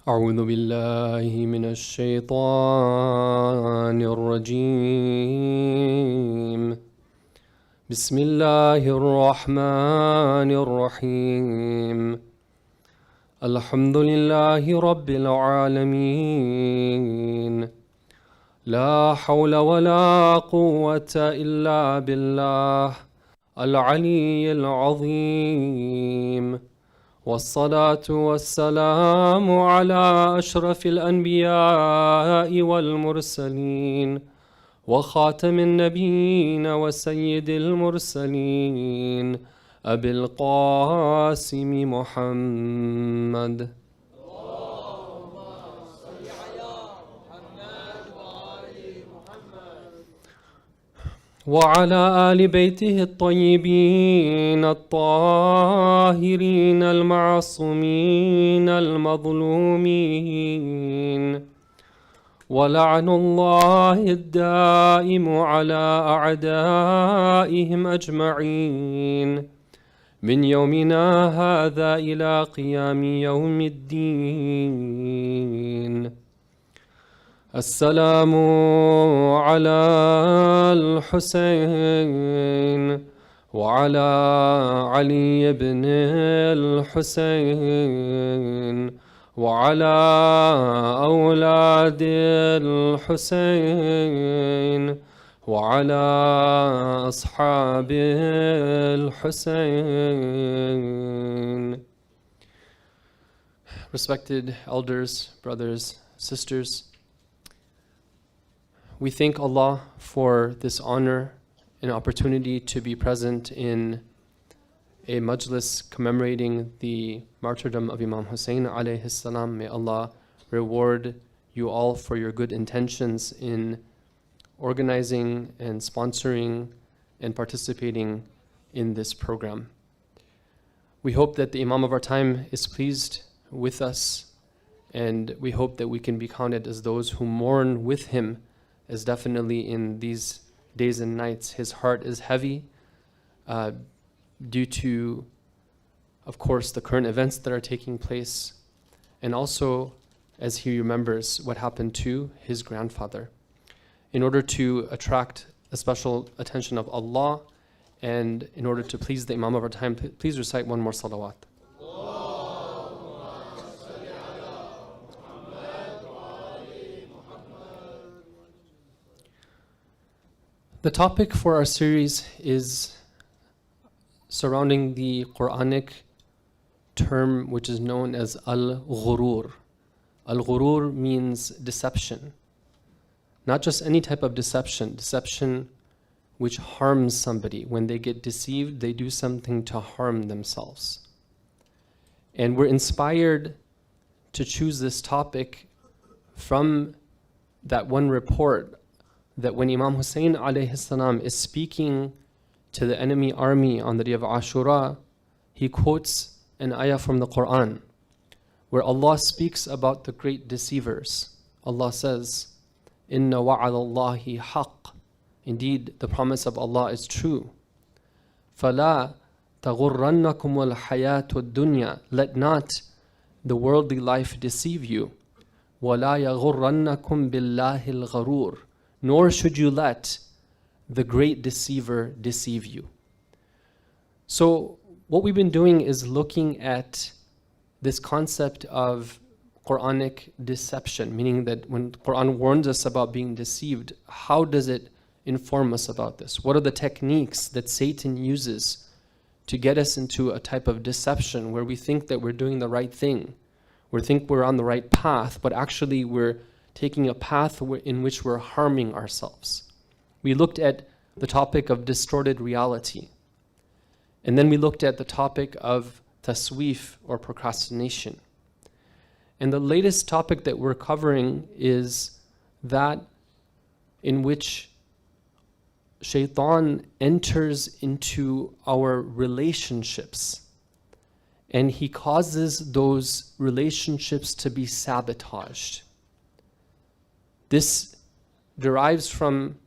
أعوذ بالله من الشيطان الرجيم. بسم الله الرحمن الرحيم. الحمد لله رب العالمين. لا حول ولا قوة إلا بالله العلي العظيم. والصلاة والسلام على أشرف الأنبياء والمرسلين وخاتم النبيين وسيد المرسلين أبي القاسم محمد. وعلى آل بيته الطيبين الطاهرين المعصومين المظلومين. ولعن الله الدائم على أعدائهم أجمعين من يومنا هذا إلى قيام يوم الدين. السلام على الحسين وعلى علي بن الحسين وعلى أولاد الحسين وعلى أصحاب الحسين. Respected elders, brothers, sisters, we thank Allah for this honor and opportunity to be present in a majlis commemorating the martyrdom of Imam Hussein alayhi salam. May Allah reward you all for your good intentions in organizing and sponsoring and participating in this program. We hope that the Imam of our time is pleased with us, and we hope that we can be counted as those who mourn with him, as definitely in these days and nights his heart is heavy due to, of course, the current events that are taking place, and also as he remembers what happened to his grandfather. In order to attract a special attention of Allah and in order to please the Imam of our time, please recite one more salawat. The topic for our series is surrounding the Quranic term which is known as al-ghurur. Al-ghurur means deception. Not just any type of deception, deception which harms somebody. When they get deceived, they do something to harm themselves. And we're inspired to choose this topic from that one report that when Imam Hussein alayhi salam is speaking to the enemy army on the day of Ashura, he quotes an ayah from the Quran where Allah speaks about the great deceivers. Allah says, "Inna wa'adallahi haqq." Indeed, the promise of Allah is true. فَلَا تَغُرَّنَّكُمُ الْحَيَاةُ الدُّنْيَا. Let not the worldly life deceive you. وَلَا يَغُرَّنَّكُمْ بِاللَّهِ الْغَرُورِ. Nor should you let the great deceiver deceive you. So what we've been doing is looking at this concept of Quranic deception, meaning that when the Quran warns us about being deceived, how does it inform us about this? What are the techniques that Satan uses to get us into a type of deception where we think that we're doing the right thing, we think we're on the right path, but actually we're taking a path in which we're harming ourselves. We looked at the topic of distorted reality. And then we looked at the topic of taswif, or procrastination. And the latest topic that we're covering is that in which Shaitan enters into our relationships and he causes those relationships to be sabotaged. This derives from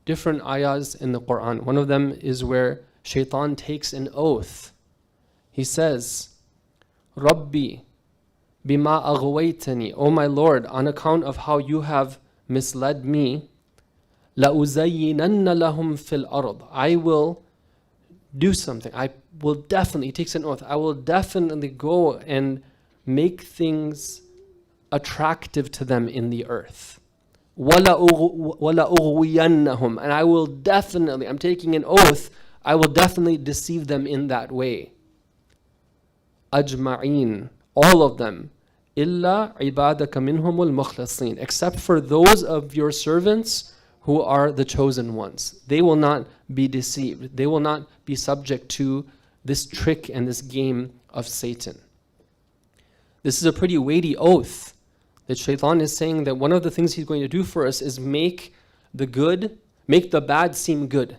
different ayahs in the Quran. One of them is where Shaitan takes an oath. He says, Rabbi, بِمَا أَغْوَيْتَنِي, O my Lord, on account of how you have misled me, لَأُزَيِّنَنَّ لَهُمْ فِي الْأَرْضِ, I will do something. I will definitely, he takes an oath, I will definitely go and make things attractive to them in the earth. وَلَأُغْوِيَنَّهُمْ, and I will definitely, I'm taking an oath, I will definitely deceive them in that way. أَجْمَعِينَ, all of them. إِلَّا عِبَادَكَ مِنْهُمُ الْمُخْلَصِينَ, except for those of your servants who are the chosen ones. They will not be deceived. They will not be subject to this trick and this game of Satan. This is a pretty weighty oath that Shaitan is saying that one of the things he's going to do for us is make the bad seem good.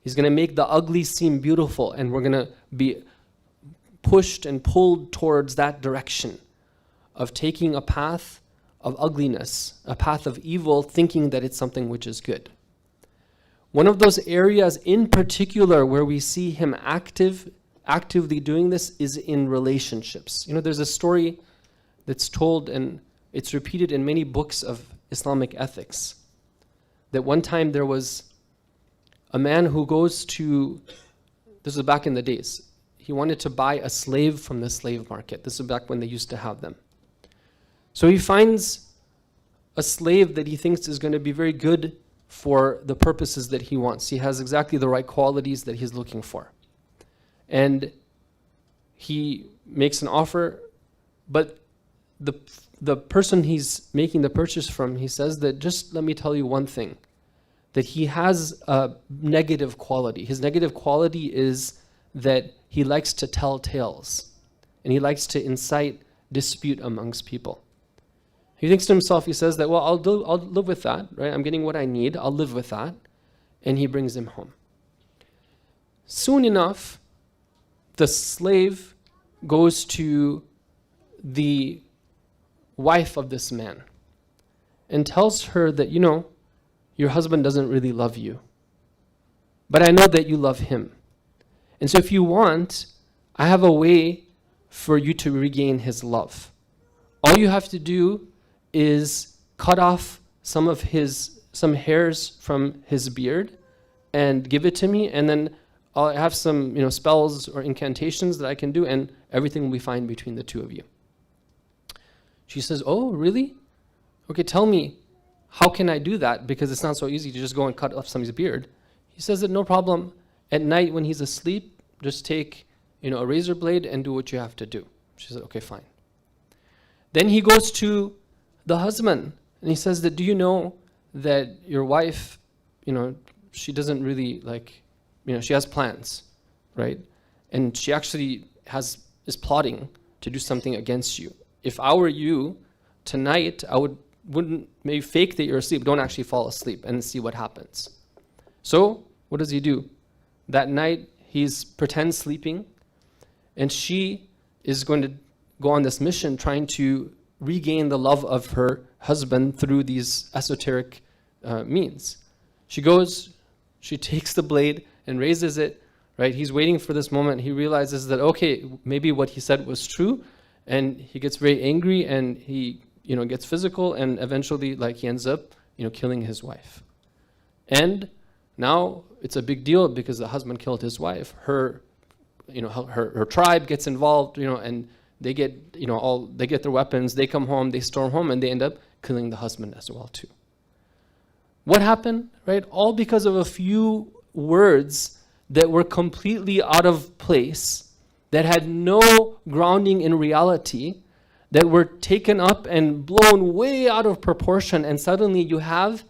He's going to make the ugly seem beautiful, and we're going to be pushed and pulled towards that direction of taking a path of ugliness, a path of evil, thinking that it's something which is good. One of those areas in particular where we see him actively doing this is in relationships. You know, there's a story that's told, and it's repeated in many books of Islamic ethics, that one time there was a man who goes to, this was back in the days, he wanted to buy a slave from the slave market. This is back when they used to have them. So he finds a slave that he thinks is going to be very good for the purposes that he wants. He has exactly the right qualities that he's looking for. And he makes an offer, but the person he's making the purchase from, he says that, just let me tell you one thing, that he has a negative quality. His negative quality is that he likes to tell tales, and he likes to incite dispute amongst people. He thinks to himself, he says that, well, I'll live with that, right? I'm getting what I need, I'll live with that. And he brings him home. Soon enough, the slave goes to the wife of this man and tells her that, you know, your husband doesn't really love you, but I know that you love him. And so if you want, I have a way for you to regain his love. All you have to do is cut off some hairs from his beard and give it to me, and then I'll have some, you know, spells or incantations that I can do, and everything will be fine between the two of you. She says, oh, really? Okay, tell me, how can I do that? Because it's not so easy to just go and cut off somebody's beard. He says that no problem. At night when he's asleep, just take, you know, a razor blade and do what you have to do. She said, okay, fine. Then he goes to the husband, and he says that, do you know that your wife, you know, she doesn't really like, you know, she has plans, right? And she actually is plotting to do something against you. If I were you, tonight, I wouldn't maybe fake that you're asleep, don't actually fall asleep, and see what happens. So what does he do? That night, he's pretend sleeping, and she is going to go on this mission trying to regain the love of her husband through these esoteric means. She goes, she takes the blade and raises it, right? He's waiting for this moment. He realizes that, okay, maybe what he said was true, and he gets very angry, and he, you know, gets physical, and eventually, like, he ends up, you know, killing his wife. And now it's a big deal because the husband killed his wife. Her, you know, her tribe gets involved, you know, and they get, you know, they get their weapons, they come home, they storm home, and they end up killing the husband as well too. What happened, right? All because of a few words that were completely out of place, that had no grounding in reality, that were taken up and blown way out of proportion, and suddenly you have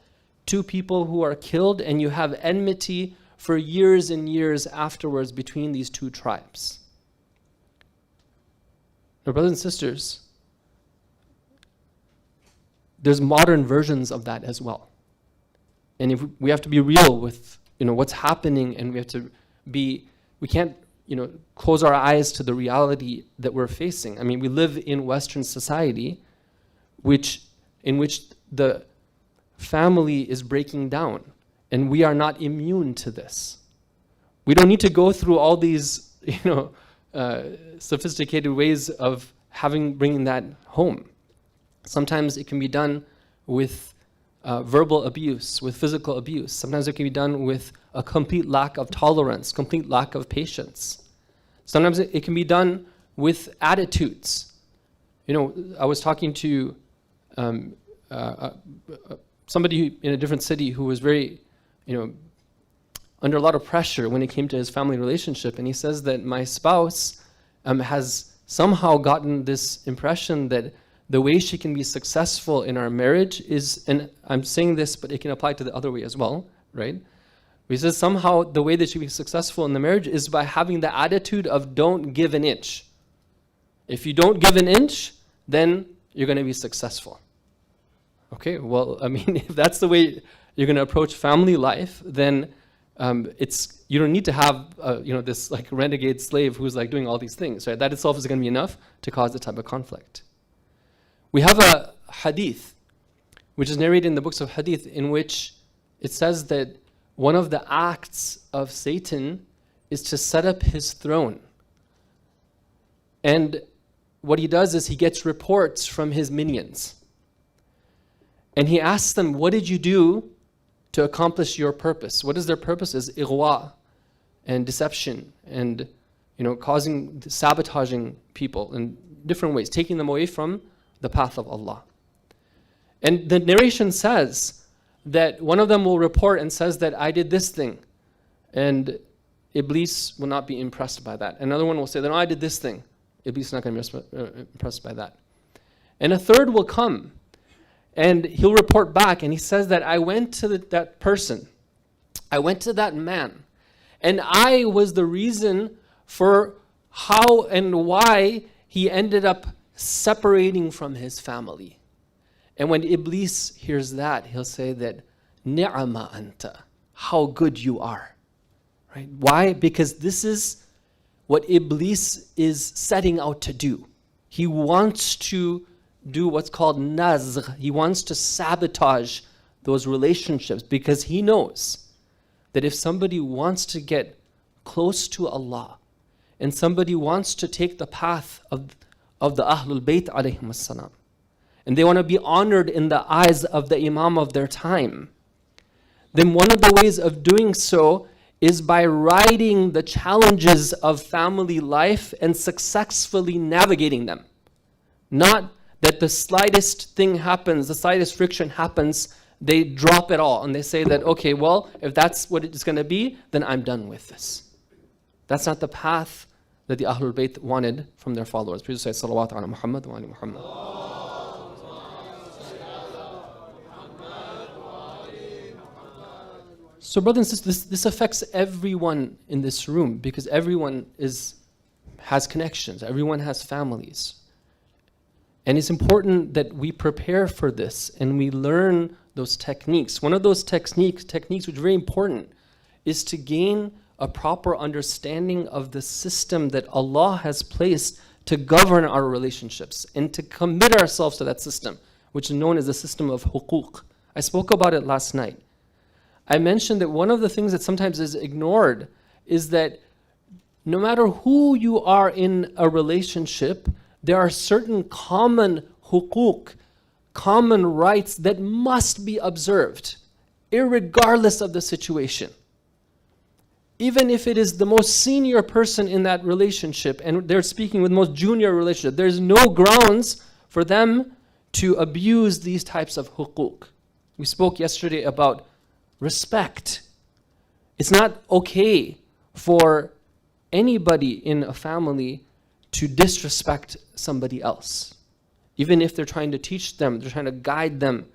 two people who are killed, and you have enmity for years and years afterwards between these two tribes. Now, brothers and sisters, there's modern versions of that as well. And if we have to be real with, you know, what's happening, and we have to be, we can't, you know, close our eyes to the reality that we're facing. I mean, we live in Western society in which the family is breaking down, and we are not immune to this. We don't need to go through all these, you know, sophisticated ways of bringing that home. Sometimes it can be done with verbal abuse, with physical abuse. Sometimes it can be done with a complete lack of tolerance, complete lack of patience. Sometimes it can be done with attitudes. You know, I was talking to somebody in a different city who was very, under a lot of pressure when it came to his family relationship. And he says that my spouse has somehow gotten this impression that the way she can be successful in our marriage is, and I'm saying this, but it can apply to the other way as well, right? He says somehow the way that she can be successful in the marriage is by having the attitude of don't give an inch. If you don't give an inch, then you're going to be successful. Okay, well, I mean, if that's the way you're going to approach family life, then you don't need to have this like renegade slave who's like doing all these things, right? That itself is going to be enough to cause the type of conflict. We have a hadith, which is narrated in the books of hadith, in which it says that one of the acts of Satan is to set up his throne. And what he does is he gets reports from his minions. And he asks them, what did you do to accomplish your purpose? What is their purpose? Is ighwa and deception and sabotaging people in different ways, taking them away from the path of Allah. And the narration says that one of them will report and says that I did this thing, and Iblis will not be impressed by that. Another one will say that no, I did this thing. Iblis is not going to be impressed by that. And a third will come and he'll report back and he says that I went to that person, I went to that man, and I was the reason for how and why he ended up separating from his family. And when Iblis hears that, he'll say that ni'ama anta, how good you are. Right? Why? Because this is what Iblis is setting out to do. He wants to do what's called nazgh. He wants to sabotage those relationships because he knows that if somebody wants to get close to Allah and somebody wants to take the path of the Ahlul Bayt alayhim as-salam, and they want to be honored in the eyes of the Imam of their time, then one of the ways of doing so is by riding the challenges of family life and successfully navigating them. Not that the slightest thing happens, the slightest friction happens, they drop it all and they say that, okay, well, if that's what it's going to be, then I'm done with this. That's not the path that the Ahlul Bayt wanted from their followers. Please say, Salawat ala Muhammad wa ali Muhammad. So brothers and sisters, this affects everyone in this room because everyone has connections, everyone has families. And it's important that we prepare for this and we learn those techniques. One of those techniques which is very important, is to gain a proper understanding of the system that Allah has placed to govern our relationships and to commit ourselves to that system, which is known as the system of huquq. I spoke about it last night. I mentioned that one of the things that sometimes is ignored is that no matter who you are in a relationship, there are certain common huquq, common rights that must be observed, irregardless of the situation. Even if it is the most senior person in that relationship and they're speaking with the most junior relationship, there's no grounds for them to abuse these types of huquq. We spoke yesterday about respect. It's not okay for anybody in a family to disrespect somebody else. Even if they're trying to teach them, they're trying to guide them,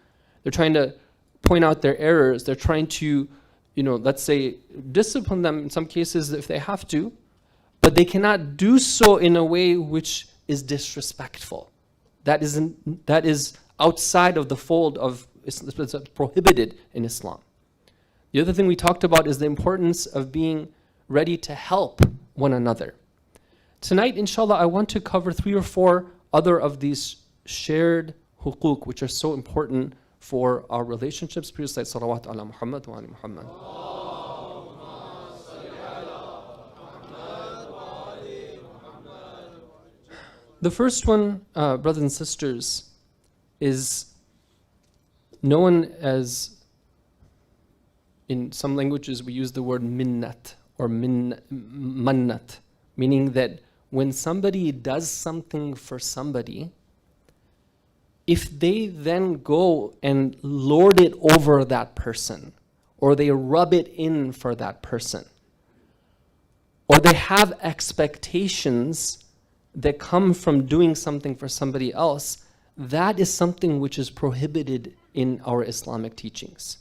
they're trying to point out their errors, they're trying to, let's say, discipline them in some cases if they have to, but they cannot do so in a way which is disrespectful. That is outside of the fold of, it's prohibited in Islam. The other thing we talked about is the importance of being ready to help one another. Tonight, inshallah, I want to cover 3 or 4 other of these shared huquq, which are so important for our relationships. Please say salawat ala Muhammad wa ali Muhammad. The first one, brothers and sisters, is known as, in some languages we use the word minnat or mannat, meaning that when somebody does something for somebody, if they then go and lord it over that person, or they rub it in for that person, or they have expectations that come from doing something for somebody else, that is something which is prohibited in our Islamic teachings.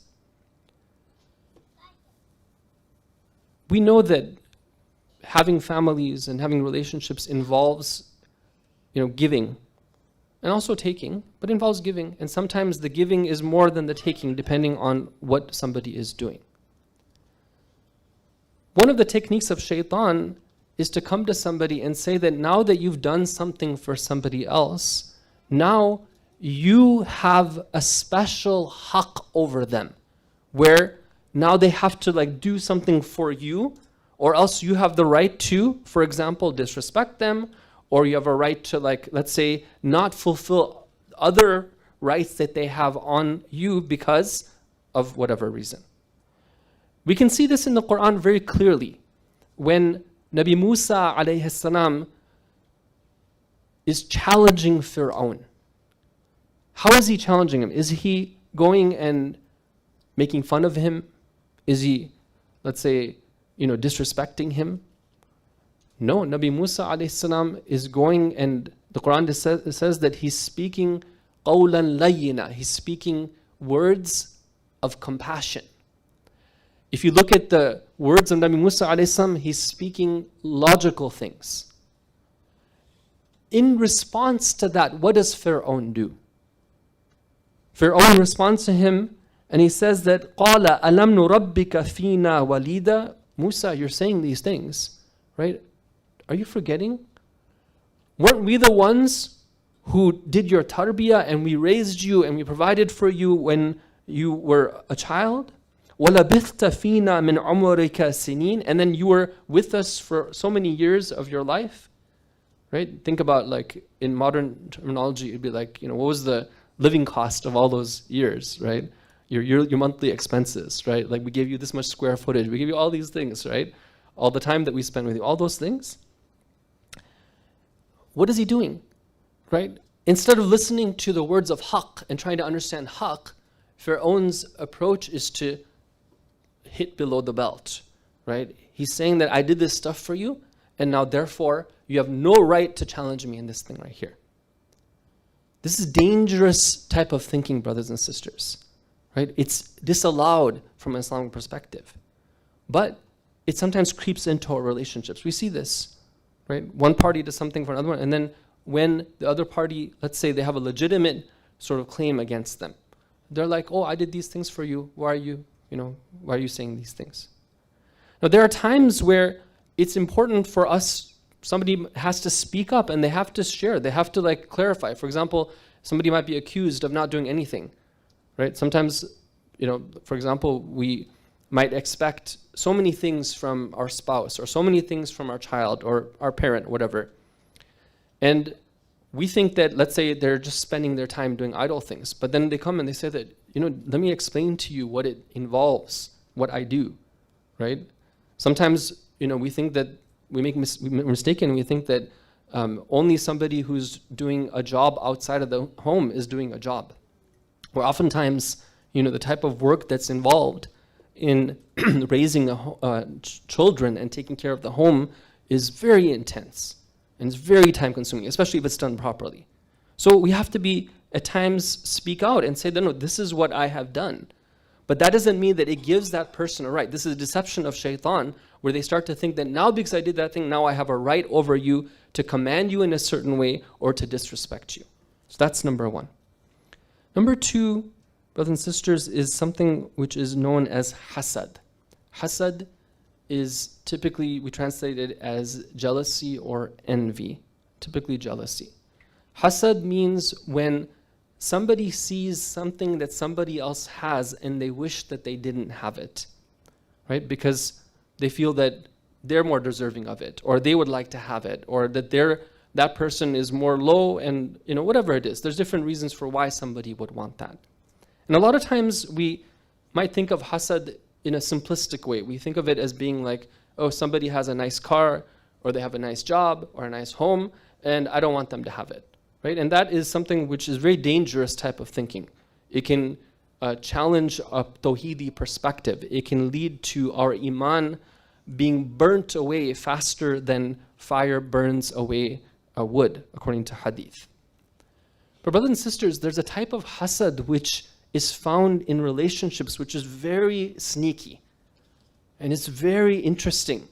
We know that having families and having relationships involves, giving and also taking, but involves giving. And sometimes the giving is more than the taking, depending on what somebody is doing. One of the techniques of shaitan is to come to somebody and say that now that you've done something for somebody else, now you have a special haqq over them, where now they have to do something for you, or else you have the right to, for example, disrespect them, or you have a right to, let's say, not fulfill other rights that they have on you because of whatever reason. We can see this in the Quran very clearly. When Nabi Musa alayhi salam is challenging Fir'aun. How is he challenging him? Is he going and making fun of him? Is he, let's say, disrespecting him? No, Nabi Musa alayhi salam is going, and the Quran says that he's speaking qawlan layyina. He's speaking words of compassion. If you look at the words of Nabi Musa alayhi salam, he's speaking logical things. In response to that, what does Fir'aun do? Fir'aun responds to him, and he says that قَالَ أَلَمْ نُرَبِّكَ فِينَا وَلِيدًا. Musa, you're saying these things, right? Are you forgetting? Weren't we the ones who did your tarbiyah, and we raised you and we provided for you when you were a child? وَلَبِثْتَ فِينَا مِنْ عُمُرِكَ سِنِينَ. And then you were with us for so many years of your life, right? Think about, in modern terminology, it'd be what was the living cost of all those years, right? Your monthly expenses, right? We gave you this much square footage, we gave you all these things, right? All the time that we spend with you, all those things. What is he doing, right? Instead of listening to the words of haqq and trying to understand haqq, Fir'aun's approach is to hit below the belt, right? He's saying that I did this stuff for you, and now therefore you have no right to challenge me in this thing right here. This is dangerous type of thinking, brothers and sisters, right? It's disallowed from an Islamic perspective, but it sometimes creeps into our relationships. We see this, right? One party does something for another one, and then when the other party, let's say they have a legitimate sort of claim against them, they're like, oh, I did these things for you. Why are you saying these things? Now, there are times where it's important for us, somebody has to speak up and they have to share, they have to clarify. For example, somebody might be accused of not doing anything, right? Sometimes, for example, we might expect so many things from our spouse, or so many things from our child or our parent, whatever. And we think that, let's say, they're just spending their time doing idle things, but then they come and they say that, let me explain to you what it involves, what I do, right? Sometimes, we think that we're mistaken. We think that only somebody who's doing a job outside of the home is doing a job. Where oftentimes, the type of work that's involved in raising children and taking care of the home is very intense and it's very time consuming, especially if it's done properly. So we have to at times speak out and say, no, this is what I have done. But that doesn't mean that it gives that person a right. This is a deception of shaitan, where they start to think that now because I did that thing, now I have a right over you to command you in a certain way or to disrespect you. So that's number one. Number two, brothers and sisters, is something which is known as hasad. Hasad is typically, we translate it as jealousy or envy, typically jealousy. Hasad means when somebody sees something that somebody else has and they wish that they didn't have it, right? Because they feel that they're more deserving of it, or they would like to have it, or that they're that person is more low, and whatever it is. There's different reasons for why somebody would want that. And a lot of times we might think of hasad in a simplistic way. We think of it as being like, oh, somebody has a nice car, or they have a nice job, or a nice home, and I don't want them to have it, right? And that is something which is very dangerous type of thinking. It can challenge a tawhidi perspective. It can lead to our iman being burnt away faster than fire burns away wood, according to hadith. But brothers and sisters, there's a type of hasad which is found in relationships which is very sneaky. And it's very interesting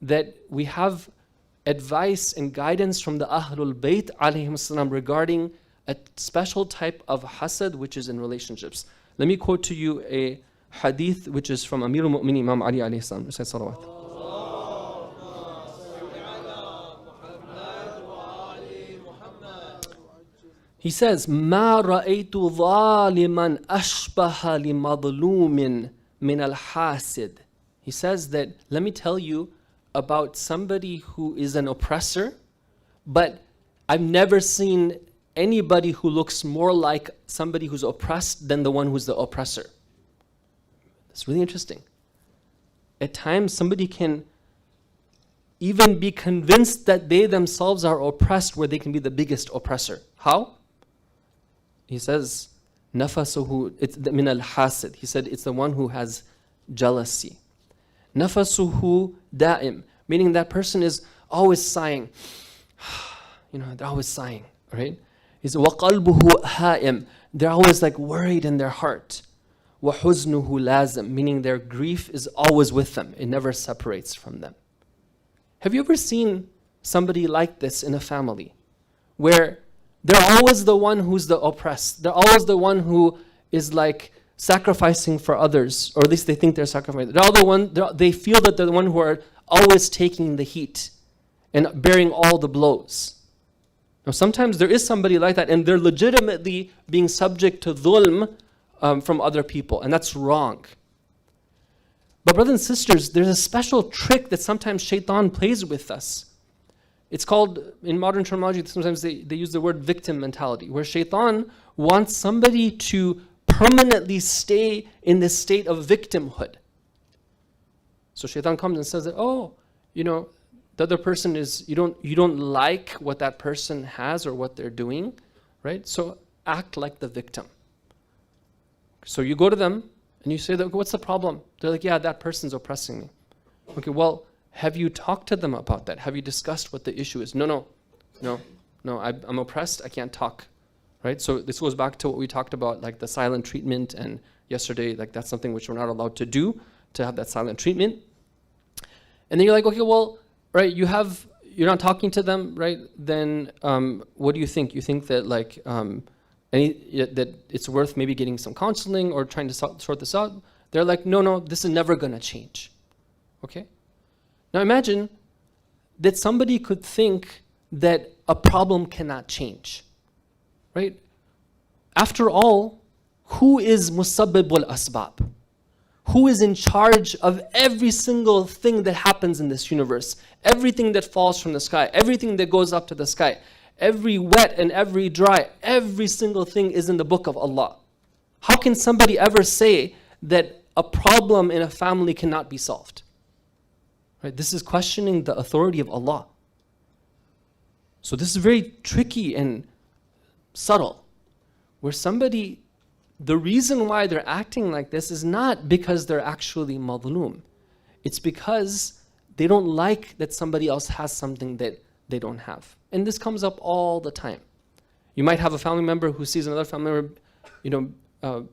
that we have advice and guidance from the Ahlul Bayt alayhim salam regarding a special type of hasad which is in relationships. Let me quote to you a hadith which is from Amir al-Mu'minin Imam Ali alayhi salam. Say salawat. He says, مَا رَأَيْتُ ظَالِمًا أَشْبَهَ لِمَظْلُومٍ مِنَ الْحَاسِدِ. He says that, let me tell you about somebody who is an oppressor, but I've never seen anybody who looks more like somebody who's oppressed than the one who's the oppressor. It's really interesting. At times, somebody can even be convinced that they themselves are oppressed where they can be the biggest oppressor. How? He says, nafasuhu, it's min al-hasid. He said it's the one who has jealousy. Nafasuhu da'im, meaning that person is always sighing. They're always sighing, right? He's وَقَلْبُهُ هَائِم. They're always like worried in their heart. وَحُزْنُهُ لَازِم, meaning their grief is always with them. It never separates from them. Have you ever seen somebody like this in a family where they're always the one who's the oppressed? They're always the one who is like sacrificing for others, or at least they think they're sacrificing. They feel that they're the one who are always taking the heat and bearing all the blows. Now, sometimes there is somebody like that, and they're legitimately being subject to dhulm from other people, and that's wrong. But brothers and sisters, there's a special trick that sometimes shaitan plays with us. It's called, in modern terminology, sometimes they use the word victim mentality, where shaitan wants somebody to permanently stay in this state of victimhood. So shaitan comes and says that, the other person is, you don't like what that person has or what they're doing, right? So act like the victim. So you go to them and you say, what's the problem? They're like, yeah, that person's oppressing me. Okay, well, have you talked to them about that? Have you discussed what the issue is? No, I'm oppressed, I can't talk, right? So this goes back to what we talked about, like the silent treatment, and yesterday, like that's something which we're not allowed to do, to have that silent treatment. And then you're like, okay, well, right, you're not talking to them, right? Then what do you think? You think that like that it's worth maybe getting some counseling or trying to sort this out? They're like, no, this is never gonna change, okay? Now imagine that somebody could think that a problem cannot change, right? After all, who is musabbib wal asbab? Who is in charge of every single thing that happens in this universe? Everything that falls from the sky, everything that goes up to the sky, every wet and every dry, every single thing is in the book of Allah. How can somebody ever say that a problem in a family cannot be solved? Right? This is questioning the authority of Allah. So this is very tricky and subtle, where somebody, the reason why they're acting like this is not because they're actually madhloom. It's because they don't like that somebody else has something that they don't have. And this comes up all the time. You might have a family member who sees another family member,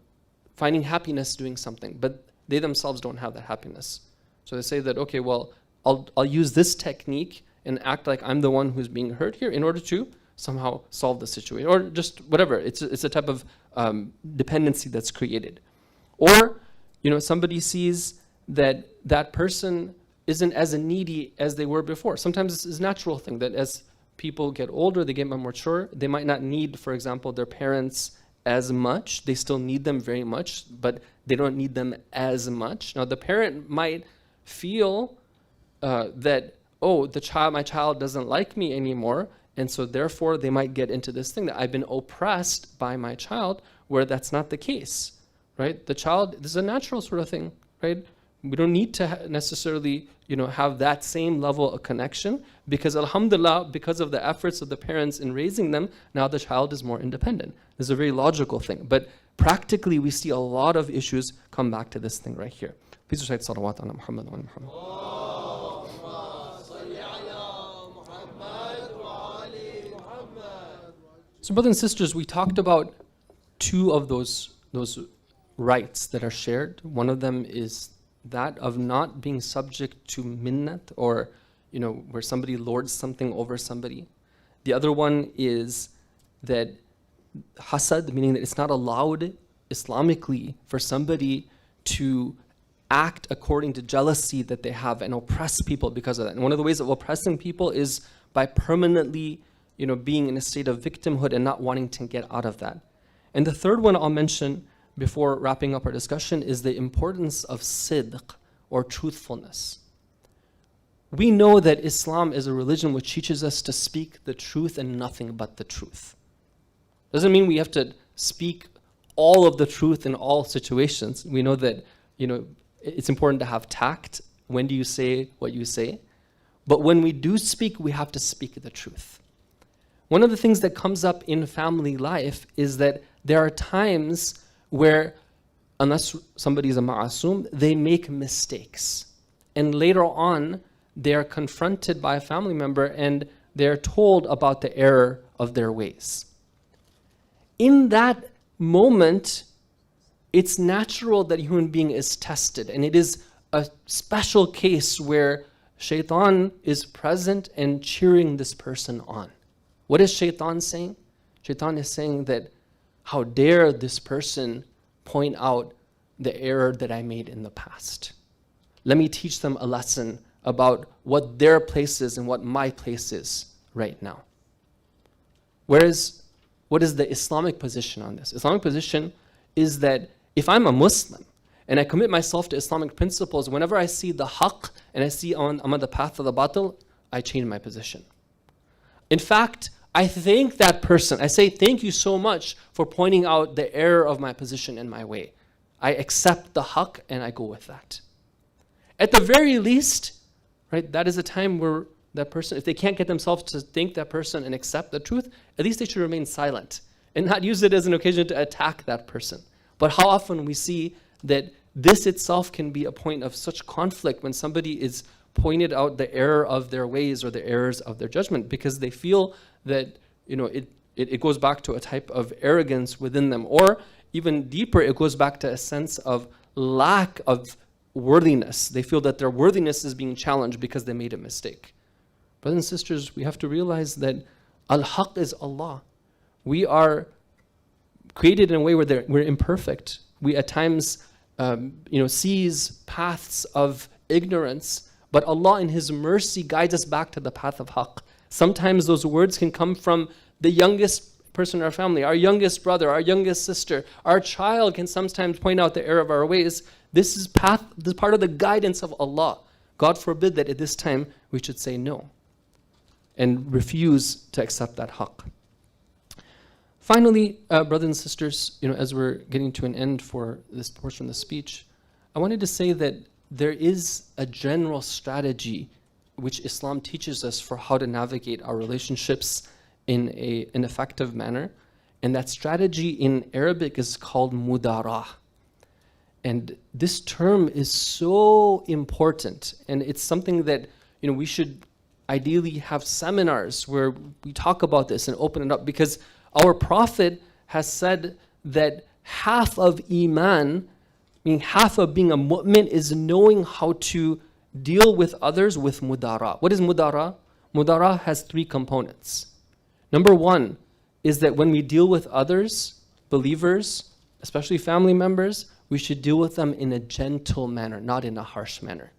finding happiness doing something, but they themselves don't have that happiness. So they say that, okay, well, I'll use this technique and act like I'm the one who's being hurt here in order to somehow solve the situation, or just whatever. It's a type of dependency that's created. Or, somebody sees that that person isn't as needy as they were before. Sometimes this is a natural thing that as people get older, they get more mature, they might not need, for example, their parents as much. They still need them very much, but they don't need them as much. Now, the parent might feel that, my child doesn't like me anymore, And so therefore they might get into this thing that I've been oppressed by my child, where that's not the case, right? The child, this is a natural sort of thing, right? We don't need to necessarily, have that same level of connection, because alhamdulillah, because of the efforts of the parents in raising them, now the child is more independent. This is a very logical thing. But practically, we see a lot of issues come back to this thing right here. Please recite salawat ala Muhammad wa ala Muhammad. So brothers and sisters, we talked about two of those rights that are shared. One of them is that of not being subject to minnat, or where somebody lords something over somebody. The other one is that hasad, meaning that it's not allowed Islamically for somebody to act according to jealousy that they have and oppress people because of that. And one of the ways of oppressing people is by permanently being in a state of victimhood and not wanting to get out of that. And the third one I'll mention before wrapping up our discussion is the importance of sidq, or truthfulness. We know that Islam is a religion which teaches us to speak the truth and nothing but the truth. Doesn't mean we have to speak all of the truth in all situations. We know that it's important to have tact. When do you say what you say? But when we do speak, we have to speak the truth. One of the things that comes up in family life is that there are times where, unless somebody is a ma'asum, they make mistakes. And later on, they are confronted by a family member and they're told about the error of their ways. In that moment, it's natural that a human being is tested. And it is a special case where shaitan is present and cheering this person on. What is shaitan saying? Shaitan is saying that, how dare this person point out the error that I made in the past. Let me teach them a lesson about what their place is and what my place is right now. Whereas, what is the Islamic position on this? Islamic position is that if I'm a Muslim and I commit myself to Islamic principles, whenever I see the haqq and I see I'm on the path of the batil, I change my position. In fact, I thank that person. I say, thank you so much for pointing out the error of my position and my way. I accept the haqq and I go with that. At the very least, right, that is a time where that person, if they can't get themselves to thank that person and accept the truth, at least they should remain silent and not use it as an occasion to attack that person. But how often we see that this itself can be a point of such conflict when somebody is pointed out the error of their ways or the errors of their judgment, because they feel that it goes back to a type of arrogance within them, or even deeper, it goes back to a sense of lack of worthiness. They feel that their worthiness is being challenged because they made a mistake. Brothers and sisters, we have to realize that al-haq is Allah. We are created in a way where we're imperfect. We at times seize paths of ignorance, but Allah in His mercy guides us back to the path of haqq. Sometimes those words can come from the youngest person in our family, our youngest brother, our youngest sister. Our child can sometimes point out the error of our ways. This is part of the guidance of Allah. God forbid that at this time we should say no and refuse to accept that haqq. Finally, brothers and sisters, as we're getting to an end for this portion of the speech, I wanted to say that there is a general strategy which Islam teaches us for how to navigate our relationships in an effective manner. And that strategy in Arabic is called mudarah. And this term is so important. And it's something that we should ideally have seminars where we talk about this and open it up, because our Prophet has said that half of Iman, meaning half of being a mu'min, is knowing how to deal with others with mudara. What is mudara? Mudara has three components. Number one is that when we deal with others, believers, especially family members, we should deal with them in a gentle manner, not in a harsh manner.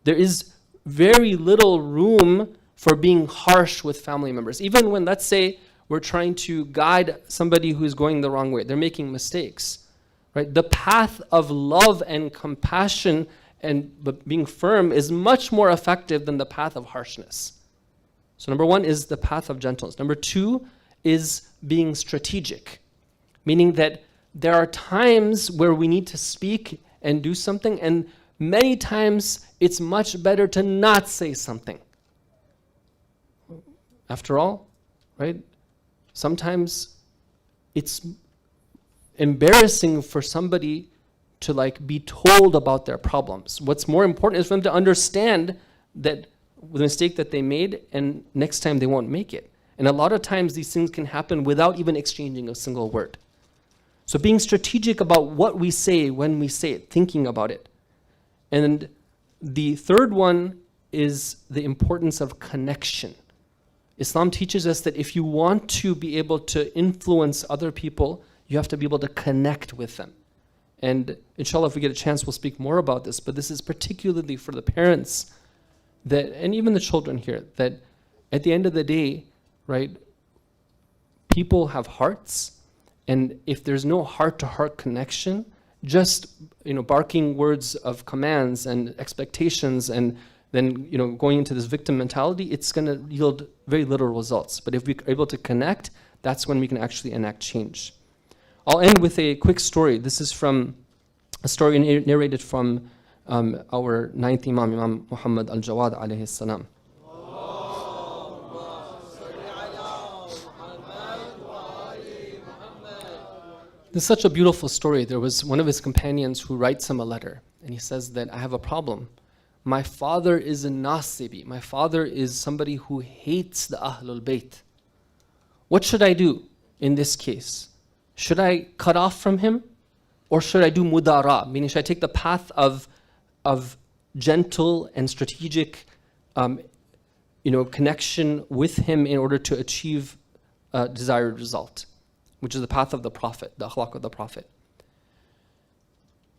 There is very little room for being harsh with family members. Even when, let's say, we're trying to guide somebody who's going the wrong way, they're making mistakes, right? The path of love and compassion and being firm is much more effective than the path of harshness. So number one is the path of gentleness. Number two is being strategic, meaning that there are times where we need to speak and do something, and many times it's much better to not say something. After all, right? Sometimes it's embarrassing for somebody to be told about their problems. What's more important is for them to understand that the mistake that they made, and next time they won't make it. And a lot of times these things can happen without even exchanging a single word. So being strategic about what we say when we say it, thinking about it. And the third one is the importance of connection. Islam teaches us that if you want to be able to influence other people, you have to be able to connect with them. And inshallah, if we get a chance, we'll speak more about this. But this is particularly for the parents and even the children here, that at the end of the day, right, people have hearts, and if there's no heart-to-heart connection, just barking words of commands and expectations, and then going into this victim mentality, it's going to yield very little results. But if we're able to connect, that's when we can actually enact change. I'll end with a quick story. This is from a story narrated from our ninth Imam, Imam Muhammad al-Jawad alayhi salam. This is such a beautiful story. There was one of his companions who writes him a letter, and he says that I have a problem. My father is a nasibi. My father is somebody who hates the Ahlul Bayt. What should I do in this case? Should I cut off from him? Or should I do mudara? Meaning, should I take the path of gentle and strategic connection with him in order to achieve a desired result, which is the path of the Prophet, the akhlaq of the Prophet.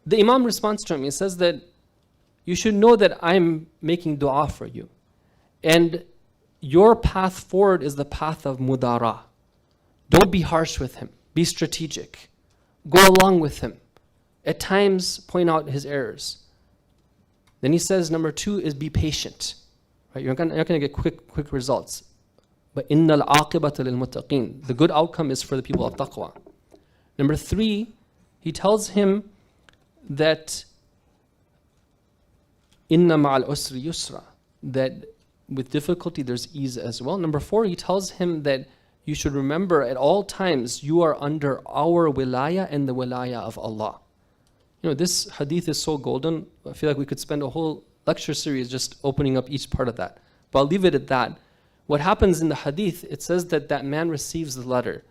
The Imam responds to him. He says that you should know that I'm making dua for you. And your path forward is the path of mudara. Don't be harsh with him. Be strategic. Go along with him. At times, point out his errors. Then he says, number two is be patient. Right? You're not going to get quick results. But innal aqibata lil muttaqin. The good outcome is for the people of taqwa. Number three, he tells him that inna ma'al usri yusra. That with difficulty there's ease as well. Number four, he tells him that you should remember at all times you are under our wilaya and the wilaya of Allah. This hadith is so golden. I feel like we could spend a whole lecture series just opening up each part of that. But I'll leave it at that. What happens in the hadith, it says that that man receives the letter.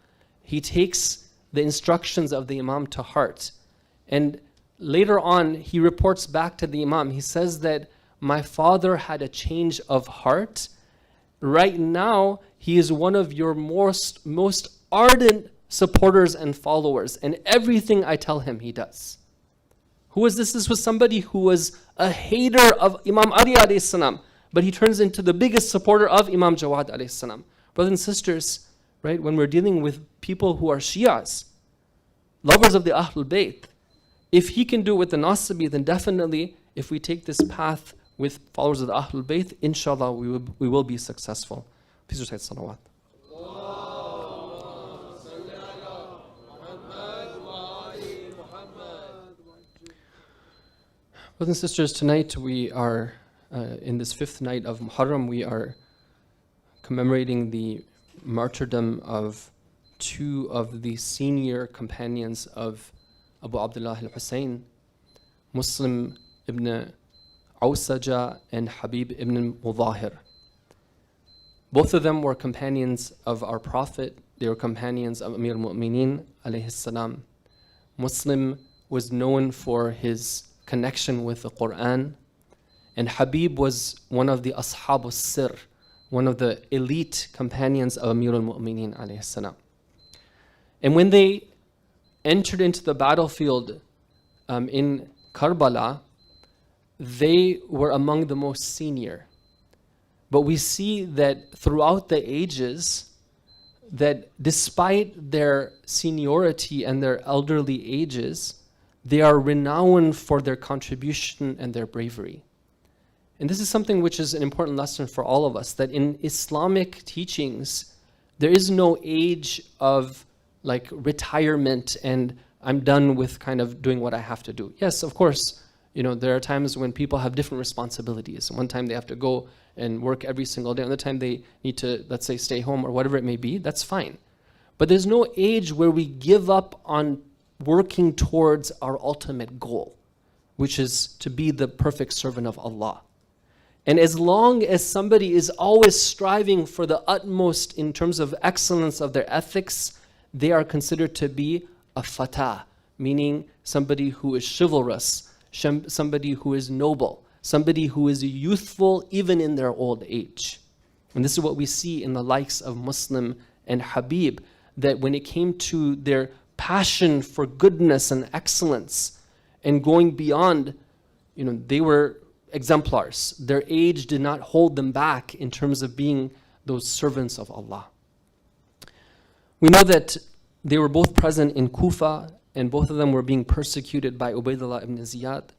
He takes the instructions of the Imam to heart. And later on, he reports back to the Imam. He says that my father had a change of heart. Right now, he is one of your most ardent supporters and followers. And everything I tell him, he does. Who was this? This was somebody who was a hater of Imam Ali alayhi salam, but he turns into the biggest supporter of Imam Jawad alayhi salam. Brothers and sisters, right, when we're dealing with people who are Shias, lovers of the Ahlul Bayt, if he can do it with the Nasibi, then definitely if we take this path with followers of the Ahlul Bayt, inshallah we will be successful. Please recite salawat. Brothers and sisters, tonight we are, in this fifth night of Muhurram, we are commemorating the martyrdom of two of the senior companions of Abu Abdullah al-Hussein, Muslim ibn Awsaja and Habib ibn Mudahir. Both of them were companions of our Prophet. They were companions of Amir al-Mu'mineen alayhi salam. Muslim was known for his connection with the Quran, and Habib was one of the Ashab al-Sir, one of the elite companions of Amir al-Mu'mineen alayhi salam. And when they entered into the battlefield in Karbala, they were among the most senior. But we see that throughout the ages, that despite their seniority and their elderly ages, they are renowned for their contribution and their bravery. And this is something which is an important lesson for all of us, that in Islamic teachings, there is no age of like retirement and I'm done with kind of doing what I have to do. Yes, of course, there are times when people have different responsibilities. One time they have to go and work every single day. Another time they need to, let's say, stay home or whatever it may be. That's fine. But there's no age where we give up on working towards our ultimate goal, which is to be the perfect servant of Allah. And as long as somebody is always striving for the utmost in terms of excellence of their ethics, they are considered to be a fatah, meaning somebody who is chivalrous, somebody who is noble, somebody who is youthful even in their old age. And this is what we see in the likes of Muslim and Habib, that when it came to their passion for goodness and excellence and going beyond, they were exemplars. Their age did not hold them back in terms of being those servants of Allah. We know that they were both present in Kufa, and both of them were being persecuted by Ubaydullah ibn Ziyad,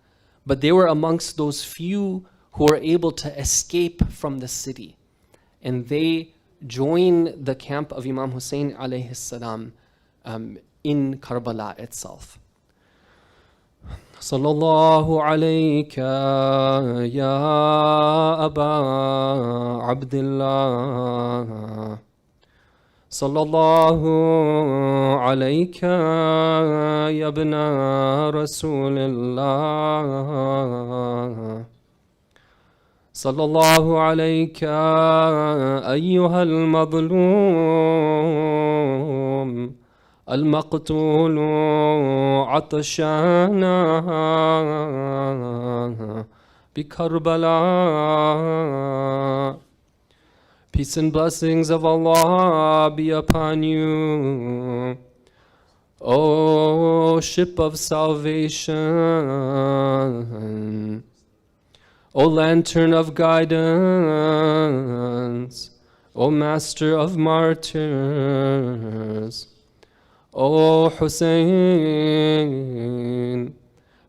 but they were amongst those few who were able to escape from the city, and they joined the camp of Imam Hussein alayhi salam in Karbala itself. Sallallahu alayka ya Aba Abdullah. Sallallahu alayka ya ibna Rasulillah. Sallallahu alayka ayyuha al-madlum. المقتول عطشانا بكربلاء. Peace and blessings of Allah be upon you, O ship of salvation, O lantern of guidance, O master of martyrs, O Hussein,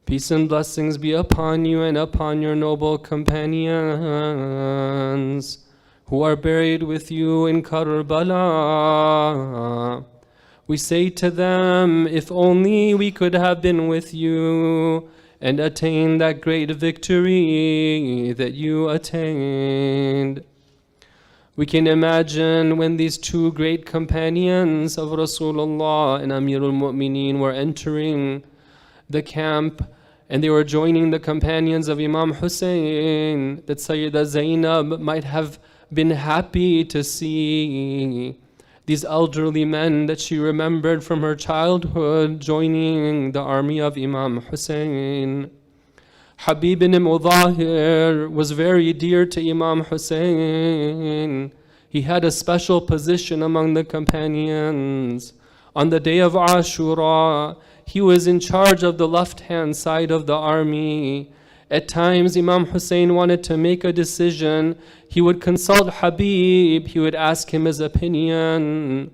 peace and blessings be upon you and upon your noble companions who are buried with you in Karbala. We say to them, if only we could have been with you and attained that great victory that you attained. We can imagine when these two great companions of Rasulullah and Amirul Mu'mineen were entering the camp and they were joining the companions of Imam Hussein, that Sayyidah Zainab might have been happy to see these elderly men that she remembered from her childhood joining the army of Imam Hussein. Habib ibn Mudahir was very dear to Imam Hussein. He had a special position among the companions. On the day of Ashura, he was in charge of the left-hand side of the army. At times, Imam Hussein wanted to make a decision. He would consult Habib. He would ask him his opinion.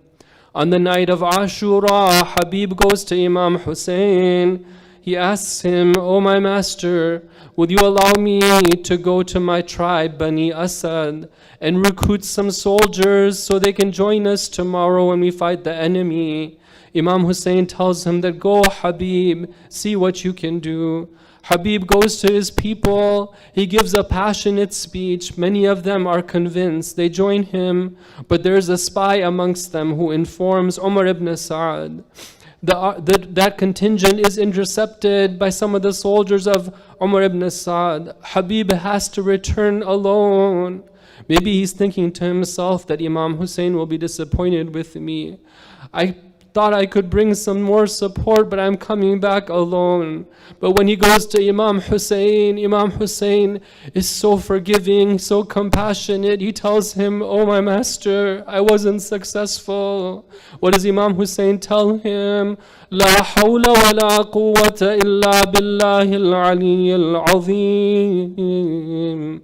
On the night of Ashura, Habib goes to Imam Hussein. He asks him, "O my master, would you allow me to go to my tribe, Bani Asad, and recruit some soldiers so they can join us tomorrow when we fight the enemy?" Imam Hussein tells him that, "Go, Habib, see what you can do." Habib goes to his people. He gives a passionate speech. Many of them are convinced. They join him, but there's a spy amongst them who informs Umar ibn Sa'ad. That contingent is intercepted by some of the soldiers of Umar ibn Sa'ad. Habib has to return alone. Maybe he's thinking to himself that Imam Hussein will be disappointed with me. I thought I could bring some more support, but I'm coming back alone. But when he goes to Imam Hussein is so forgiving, so compassionate. He tells him, "Oh my master, I wasn't successful." What does Imam Hussein tell him? "La hawla wa la quwwata illa billahi al-aliyyil azim."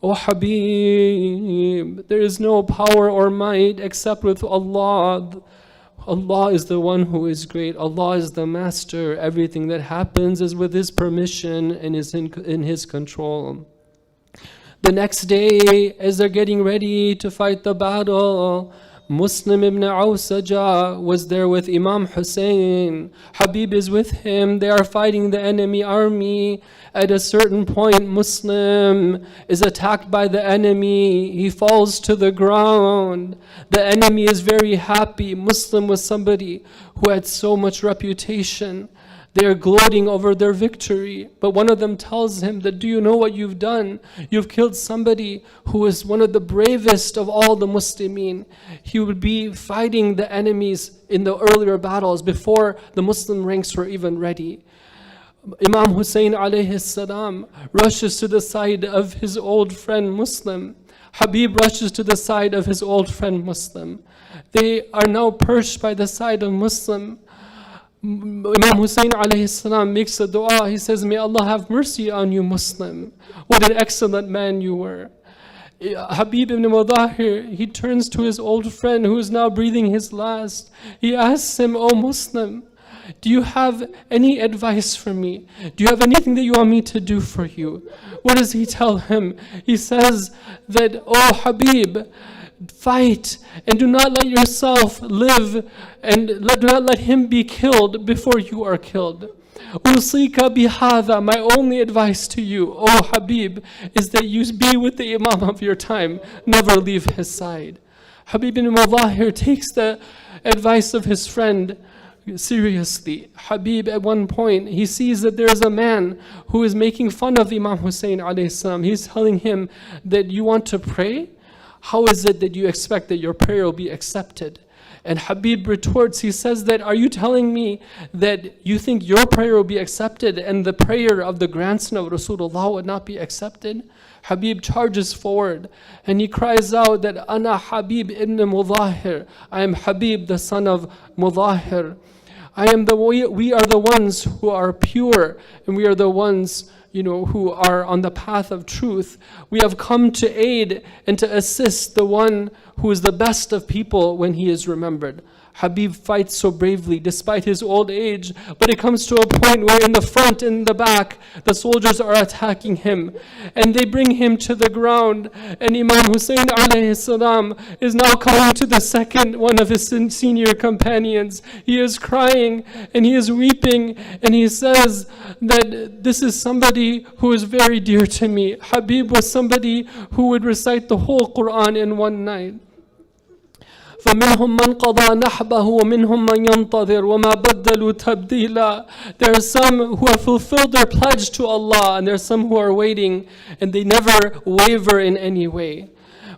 "O Habib, there is no power or might except with Allah. Allah is the one who is great. Allah is the master. Everything that happens is with His permission and is in His control." The next day, as they're getting ready to fight the battle, Muslim ibn Awsaja was there with Imam Hussein. Habib is with him. They are fighting the enemy army. At a certain point, Muslim is attacked by the enemy. He falls to the ground. The enemy is very happy. Muslim was somebody who had so much reputation. They are gloating over their victory. But one of them tells him that, do you know what you've done? You've killed somebody who is one of the bravest of all the Muslimin. He would be fighting the enemies in the earlier battles before the Muslim ranks were even ready. Imam Hussein alayhi salam rushes to the side of his old friend Muslim. Habib rushes to the side of his old friend Muslim. They are now perched by the side of Muslim. Imam Hussein alayhi salam makes a dua. He says, may Allah have mercy on you, Muslim. What an excellent man you were. Habib ibn Mudahir, he turns to his old friend who is now breathing his last. He asks him, oh Muslim, do you have any advice for me? Do you have anything that you want me to do for you? What does he tell him? He says that, oh Habib, fight and do not let yourself live and do not let him be killed before you are killed. Usika bihada, my only advice to you, oh Habib, is that you be with the Imam of your time, never leave his side. Habib ibn Mudahir takes the advice of his friend seriously. Habib, at one point, he sees that there is a man who is making fun of Imam Hussein alayhi salam. He's telling him that you want to pray? How is it that you expect that your prayer will be accepted? And Habib retorts, he says that, are you telling me that you think your prayer will be accepted and the prayer of the grandson of Rasulullah would not be accepted? Habib charges forward and he cries out that, Ana Habib ibn Mudahir, I am Habib, the son of Mudahir. We are the ones who are pure, and we are the ones who are on the path of truth. We have come to aid and to assist the one who is the best of people when he is remembered. Habib fights so bravely despite his old age, but it comes to a point where in the front and in the back, the soldiers are attacking him, and they bring him to the ground, and Imam Hussein alayhi salam is now calling to the second one of his senior companions. He is crying, and he is weeping, and he says that this is somebody who is very dear to me. Habib was somebody who would recite the whole Quran in one night. فَمِنْهُمْ مَنْ قَضَى نَحْبَهُ وَمِنْهُمْ مَنْ يَنْتَظِرُ وَمَا بَدَّلُوا تَبْدِيلًا. There are some who have fulfilled their pledge to Allah, and there are some who are waiting, and they never waver in any way.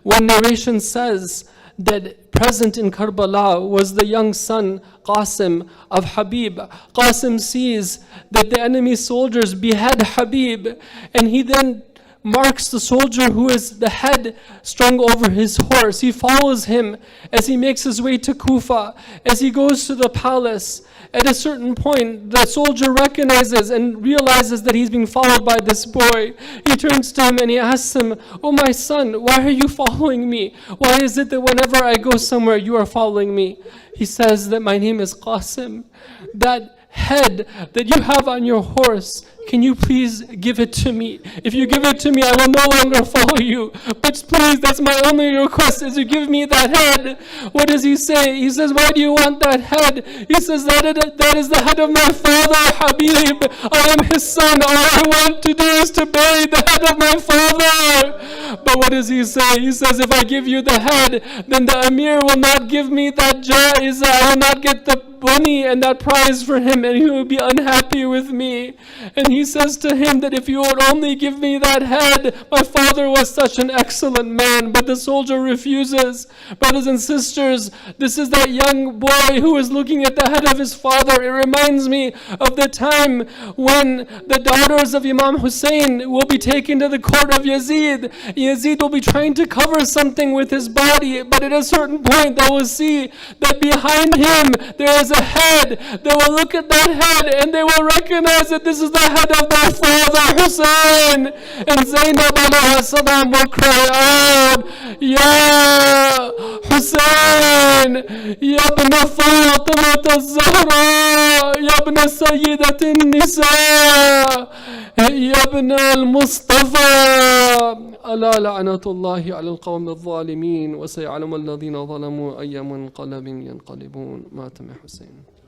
One narration says that present in Karbala was the young son Qasim of Habib. Qasim sees that the enemy soldiers behead Habib, and he then marks the soldier who is the head strung over his horse. He follows him as he makes his way to Kufa. As he goes to the palace, at a certain point, the soldier recognizes and realizes that he's being followed by this boy. He turns to him and he asks him, oh my son, why are you following me? Why is it that whenever I go somewhere, you are following me? He says that my name is Qasim. That head that you have on your horse, can you please give it to me? If you give it to me, I will no longer follow you. But please, that's my only request, is you give me that head. What does he say? He says, why do you want that head? He says, that is the head of my father, Habib. I am his son. All I want to do is to bury the head of my father. But what does he say? He says, if I give you the head, then the Amir will not give me that jaiza. I will not get the money and that prize for him, and he will be unhappy with me. And he says to him that if you would only give me that head, my father was such an excellent man. But the soldier refuses. Brothers and sisters, this is that young boy who is looking at the head of his father. It reminds me of the time when the daughters of Imam Hussein will be taken to the court of Yazid. Yazid will be trying to cover something with his body, but at a certain point they will see that behind him there is a head. They will look at that head and they will recognize that this is the head of their father Hussein. And Zainab alayhi salam will cry out, Ya Hussein, يا ابن فاطمة الزهراء، يا ابن سيدة النساء، يا ابن المصطفى. ألا لعنة الله على القوم الظالمين، وسيعلم الذين ظلموا أي منقلب ينقلبون. مات حسين.